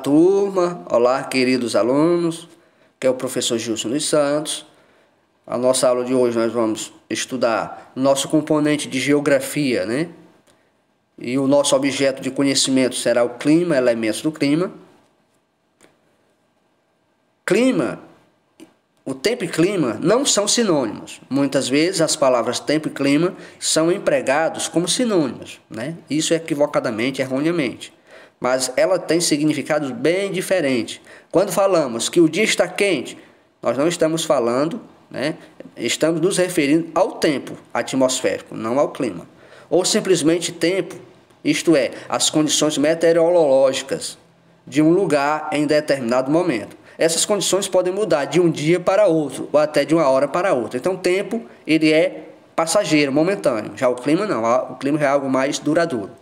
turma, olá queridos alunos, que é o professor Gilson dos Santos. A nossa aula de hoje nós vamos estudar nosso componente de geografia, né? E o nosso objeto de conhecimento será o clima, elementos do clima. Clima, o tempo e clima não são sinônimos. Muitas vezes as palavras tempo e clima são empregados como sinônimos, né? Isso equivocadamente, erroneamente. Mas ela tem significados bem diferentes. Quando falamos que o dia está quente, nós não estamos falando, né? Estamos nos referindo ao tempo atmosférico, não ao clima. Ou simplesmente tempo, isto é, as condições meteorológicas de um lugar em determinado momento. Essas condições podem mudar de um dia para outro, ou até de uma hora para outra. Então, o tempo, ele é passageiro, momentâneo. Já o clima não, o clima é algo mais duradouro.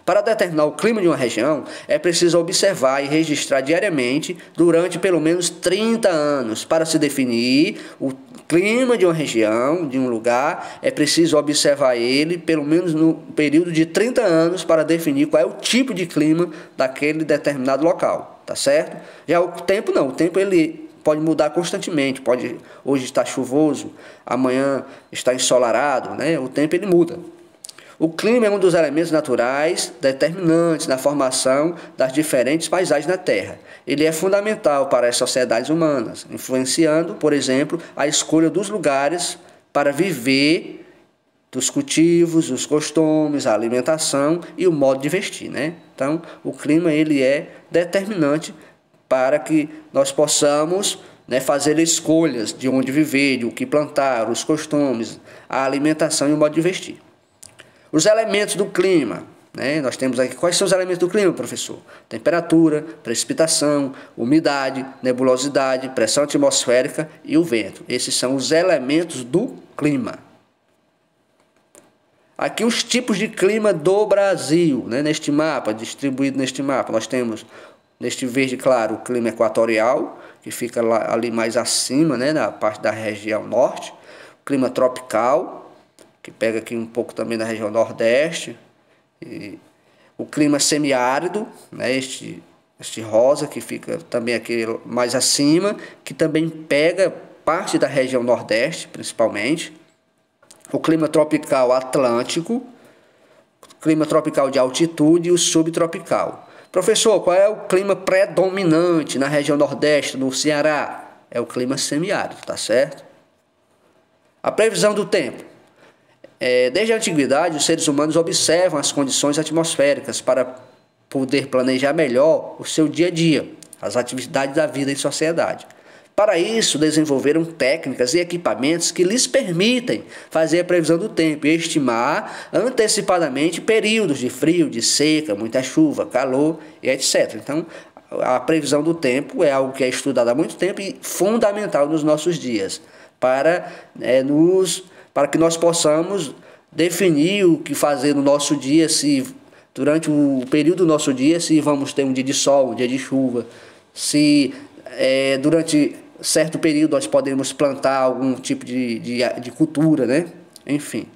Para determinar o clima de uma região, é preciso observar e registrar diariamente durante pelo menos 30 anos. Para se definir o clima de uma região, de um lugar, é preciso observar ele pelo menos no período de 30 anos para definir qual é o tipo de clima daquele determinado local, tá certo? Já o tempo não, o tempo ele pode mudar constantemente, pode hoje estar chuvoso, amanhã está ensolarado, né? O tempo ele muda. O clima é um dos elementos naturais determinantes na formação das diferentes paisagens da Terra. Ele é fundamental para as sociedades humanas, influenciando, por exemplo, a escolha dos lugares para viver, dos cultivos, os costumes, a alimentação e o modo de vestir, né? Então, o clima ele é determinante para que nós possamos, né, fazer escolhas de onde viver, de o que plantar, os costumes, a alimentação e o modo de vestir. Os elementos do clima, né? Nós temos aqui, quais são os elementos do clima, professor? Temperatura, precipitação, umidade, nebulosidade, pressão atmosférica e o vento. Esses são os elementos do clima. Aqui os tipos de clima do Brasil, né? Neste mapa, distribuído neste mapa, nós temos, neste verde claro, o clima equatorial, que fica lá, ali mais acima, né? Na parte da região norte. O clima tropical, que pega aqui um pouco também da região nordeste, e o clima semiárido, né, este rosa que fica também aqui mais acima, que também pega parte da região nordeste, principalmente, o clima tropical atlântico, o clima tropical de altitude e o subtropical. Professor, qual é o clima predominante na região nordeste, no Ceará? É o clima semiárido, tá certo? A previsão do tempo. Desde a antiguidade, os seres humanos observam as condições atmosféricas para poder planejar melhor o seu dia a dia, as atividades da vida em sociedade. Para isso, desenvolveram técnicas e equipamentos que lhes permitem fazer a previsão do tempo e estimar antecipadamente períodos de frio, de seca, muita chuva, calor e etc. Então, a previsão do tempo é algo que é estudado há muito tempo e fundamental nos nossos dias, para que nós possamos definir o que fazer no nosso dia, se durante o período do nosso dia, se vamos ter um dia de sol, um dia de chuva, se durante certo período nós podemos plantar algum tipo de cultura, né? Enfim,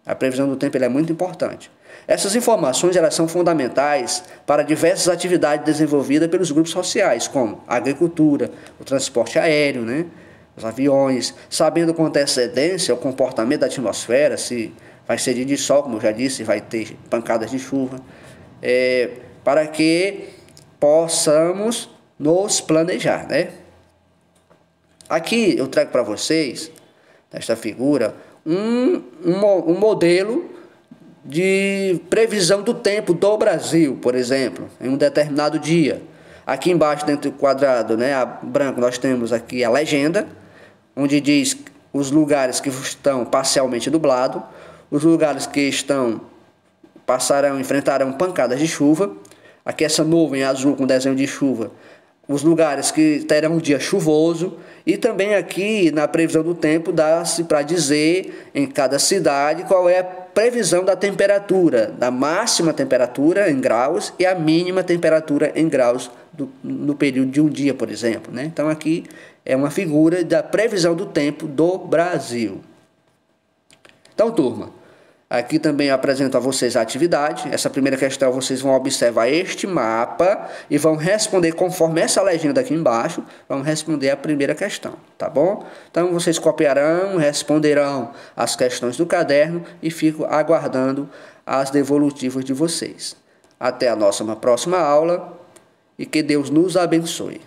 a previsão do tempo é muito importante. Essas informações elas são fundamentais para diversas atividades desenvolvidas pelos grupos sociais, como a agricultura, o transporte aéreo, né? Os aviões, sabendo com antecedência o comportamento da atmosfera, se vai ser dia de sol, como eu já disse, se vai ter pancadas de chuva, para que possamos nos planejar, né? Aqui eu trago para vocês, nesta figura, um modelo de previsão do tempo do Brasil, por exemplo, em um determinado dia. Aqui embaixo, dentro do quadrado, né, branco, nós temos aqui a legenda, onde diz os lugares que estão parcialmente nublados, os lugares que enfrentarão pancadas de chuva. Aqui essa nuvem azul com desenho de chuva, os lugares que terão um dia chuvoso. E também aqui na previsão do tempo dá-se para dizer em cada cidade qual é a previsão da temperatura, da máxima temperatura em graus e a mínima temperatura em graus no período de um dia, por exemplo, né? Então aqui é uma figura da previsão do tempo do Brasil. Então, turma, Aqui também apresento a vocês a atividade. Essa primeira questão vocês vão observar este mapa e vão responder conforme essa legenda aqui embaixo. Vão responder a primeira questão, tá bom? Então vocês copiarão, responderão as questões do caderno e fico aguardando as devolutivas de vocês. Até a nossa próxima aula e que Deus nos abençoe.